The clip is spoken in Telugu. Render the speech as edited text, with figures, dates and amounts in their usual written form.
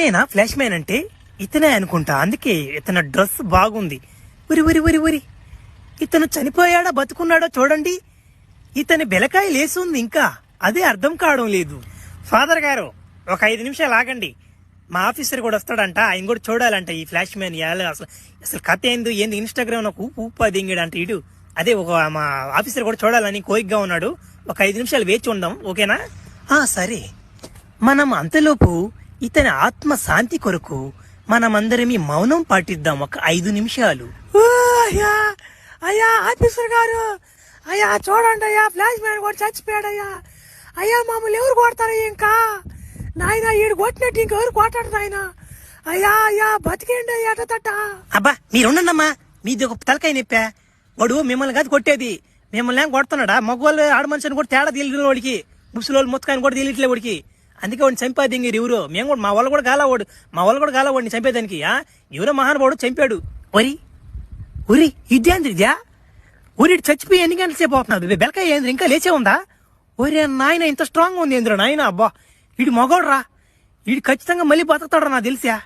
ఇతనేనా ఫ్లాష్ మ్యాన్ అంటే? ఇతనే అనుకుంటా, అందుకే ఇతని డ్రెస్ బాగుంది. ఉరి ఉరి ఉరి ఉరి, ఇతను చనిపోయాడా బతుకున్నాడో చూడండి. ఇతని బెలకాయ లేసుంది ఇంకా, అదే అర్థం కావడం లేదు. ఫాదర్ గారు ఒక 5 నిమిషాలు ఆగండి, మా ఆఫీసర్ కూడా వస్తాడంట, ఆయన కూడా చూడాలంట ఈ ఫ్లాష్ మ్యాన్. అసలు కథ ఏంది ఇన్స్టాగ్రామ్ నాకు ఊపు దింగడంట ఇడు. అదే మా ఆఫీసర్ కూడా చూడాలని కోరికగా ఉన్నాడు. ఒక 5 నిమిషాలు వేచి ఉందాం, ఓకేనా? సరే. మనం అంతలోపు ఇతని ఆత్మ శాంతి కొరకు మనమందరమీ మౌనం పాటిద్దాం ఒక 5 నిమిషాలు. అయ్యా ఆఫీసర్ గారు, అయ్యా చూడండి అయ్యా, ఫ్లాష్ మ్యాన్ కూడా చచ్చిపోయాడయ్యా. అయ్యా మమ్మల్ని ఎవరు కొడతారయ్యా? ఇంకా నాయన ఈడు కొట్టినట్టు ఇంకెవరు కొట్టాడు నాయన? అయ్యా అయ్యా బతికేండి అయ్యా తట్ట. అబ్బా మీరుండమ్మా, మీది ఒక తలకాయ నొప్పా. వాడు మిమ్మల్ని కాదు కొట్టేది, మిమ్మల్ని ఏం కొడుతున్నాడా? మగవాళ్ళు ఆడ మనుషుని కూడా తేడా తెలియదు వాడికి, ముసలి ముత్తకాయని కూడా తెలియట్లే వాడికి. అందుకే వాడిని చంపేదింగి ఎవరు. మేము కూడా మా వాళ్ళు కూడా గాలవాడిని చంపేదానికి. ఎవరో మహానుభావుడు చంపాడు. ఉరి ఇదేంద్రిద్యా? ఊరి చచ్చిపోయి ఎన్ని గంటల సేపు అవుతున్నాడు? బెలకాయ ఏంద్ర ఇంకా లేచే ఉందా? ఒరే నాయన, ఇంత స్ట్రాంగ్ ఉంది ఏంద్ర నాయన. అబ్బా వీడి మగోడు రా, వీడు ఖచ్చితంగా మళ్ళీ బతుకుతాడు నాకు తెలిసా.